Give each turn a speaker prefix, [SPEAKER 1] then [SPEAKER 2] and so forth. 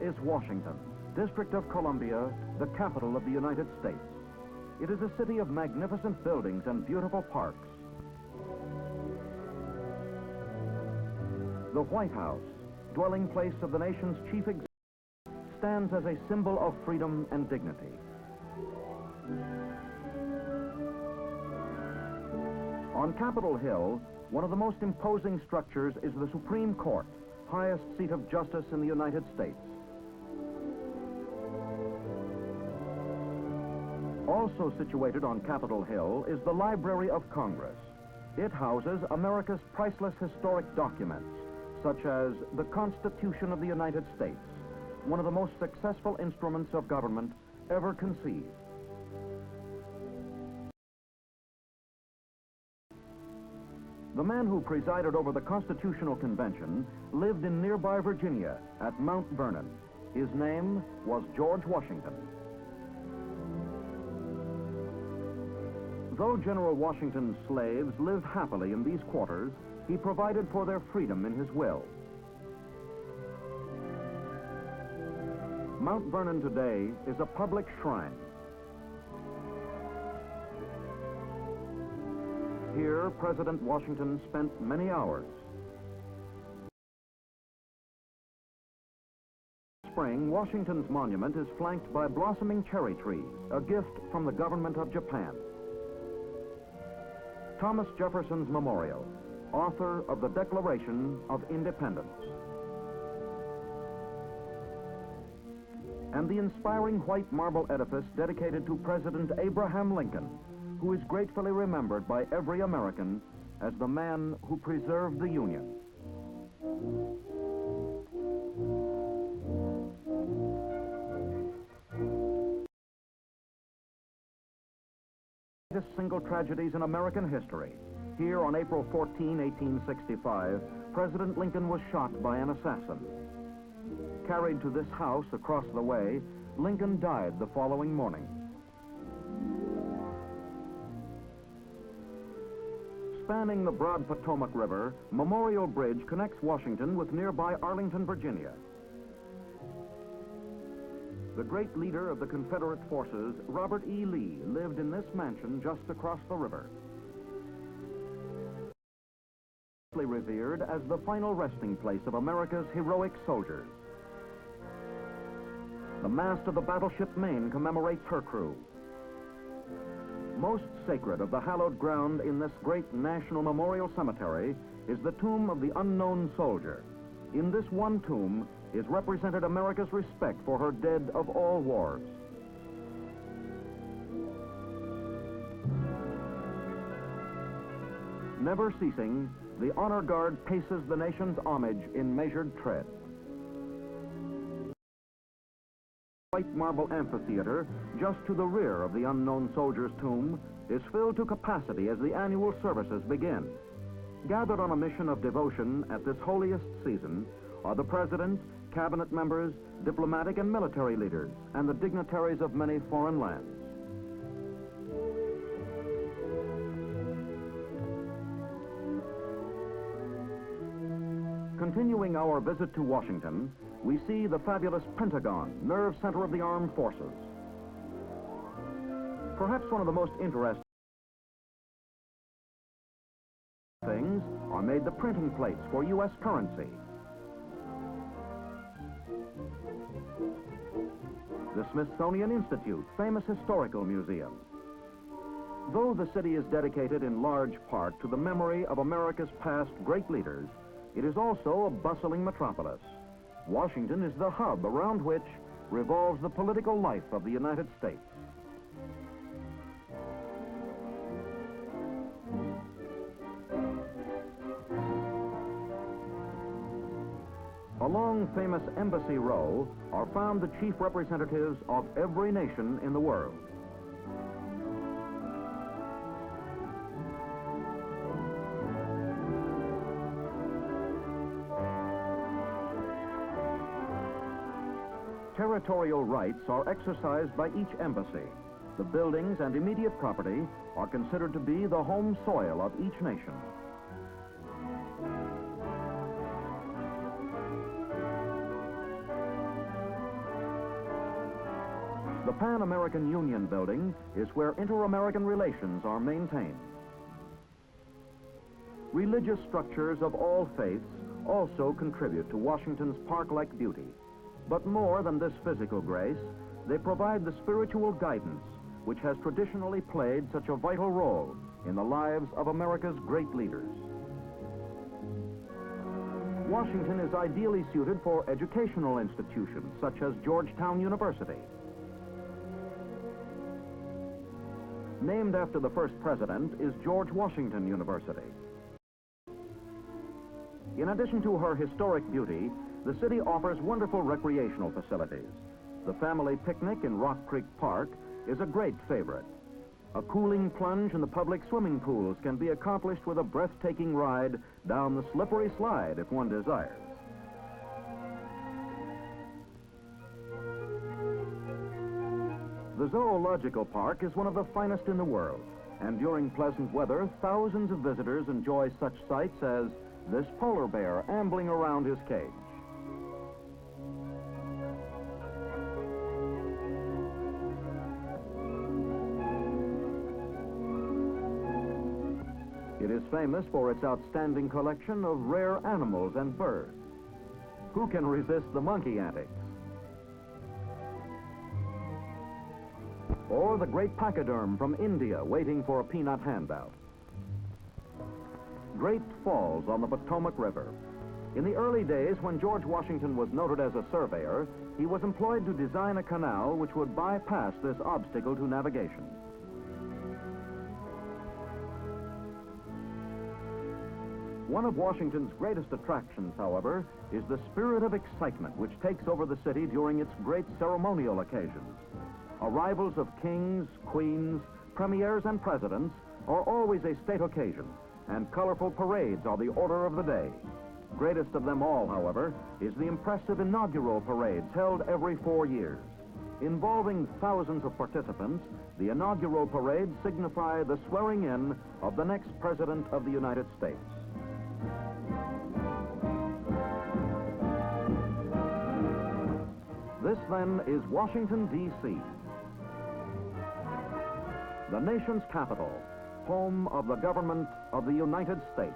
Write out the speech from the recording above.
[SPEAKER 1] is Washington, District of Columbia, the capital of the United States. It is a city of magnificent buildings and beautiful parks. The White House, dwelling place of the nation's chief executive, stands as a symbol of freedom and dignity. On Capitol Hill, one of the most imposing structures is the Supreme Court, highest seat of justice in the United States. Also situated on Capitol Hill is the Library of Congress. It houses America's priceless historic documents, such as the Constitution of the United States, one of the most successful instruments of government ever conceived. The man who presided over the Constitutional Convention lived in nearby Virginia at Mount Vernon. His name was George Washington. Though General Washington's slaves lived happily in these quarters, he provided for their freedom in his will. Mount Vernon today is a public shrine. Here, President Washington spent many hours. In spring, Washington's monument is flanked by blossoming cherry trees, a gift from the government of Japan. Thomas Jefferson's Memorial, author of the Declaration of Independence. And the inspiring white marble edifice dedicated to President Abraham Lincoln, who is gratefully remembered by every American as the man who preserved the Union. The single tragedies in American history. Here on April 14, 1865, President Lincoln was shot by an assassin. Carried to this house across the way, Lincoln died the following morning. Spanning the broad Potomac River, Memorial Bridge connects Washington with nearby Arlington, Virginia. The great leader of the Confederate forces, Robert E. Lee, lived in this mansion just across the river. Revered as the final resting place of America's heroic soldiers. The mast of the battleship Maine commemorates her crew. Most sacred of the hallowed ground in this great national memorial cemetery is the tomb of the unknown soldier. In this one tomb is represented America's respect for her dead of all wars. Never ceasing, the honor guard paces the nation's homage in measured tread. White marble amphitheater, just to the rear of the unknown soldier's tomb, is filled to capacity as the annual services begin. Gathered on a mission of devotion at this holiest season are the president, cabinet members, diplomatic and military leaders, and the dignitaries of many foreign lands. Continuing our visit to Washington, we see the fabulous Pentagon, nerve center of the armed forces. Perhaps one of the most interesting things are made the printing plates for U.S. currency. The Smithsonian Institute, famous historical museum. Though the city is dedicated in large part to the memory of America's past great leaders, it is also a bustling metropolis. Washington is the hub around which revolves the political life of the United States. Along famous Embassy Row are found the chief representatives of every nation in the world. Territorial rights are exercised by each embassy. The buildings and immediate property are considered to be the home soil of each nation. The Pan American Union Building is where inter-American relations are maintained. Religious structures of all faiths also contribute to Washington's park-like beauty. But more than this physical grace, they provide the spiritual guidance which has traditionally played such a vital role in the lives of America's great leaders. Washington is ideally suited for educational institutions such as Georgetown University. Named after the first president is George Washington University. In addition to her historic beauty, the city offers wonderful recreational facilities. The family picnic in Rock Creek Park is a great favorite. A cooling plunge in the public swimming pools can be accomplished with a breathtaking ride down the slippery slide if one desires. The Zoological Park is one of the finest in the world, and during pleasant weather, thousands of visitors enjoy such sights as this polar bear ambling around his cage. It is famous for its outstanding collection of rare animals and birds. Who can resist the monkey antics? Or the great pachyderm from India waiting for a peanut handout. Great Falls on the Potomac River. In the early days when George Washington was noted as a surveyor, he was employed to design a canal which would bypass this obstacle to navigation. One of Washington's greatest attractions, however, is the spirit of excitement which takes over the city during its great ceremonial occasions. Arrivals of kings, queens, premiers, and presidents are always a state occasion, and colorful parades are the order of the day. Greatest of them all, however, is the impressive inaugural parades held every 4 years. Involving thousands of participants, the inaugural parades signify the swearing in of the next President of the United States. This, then, is Washington, D.C., the nation's capital, home of the government of the United States.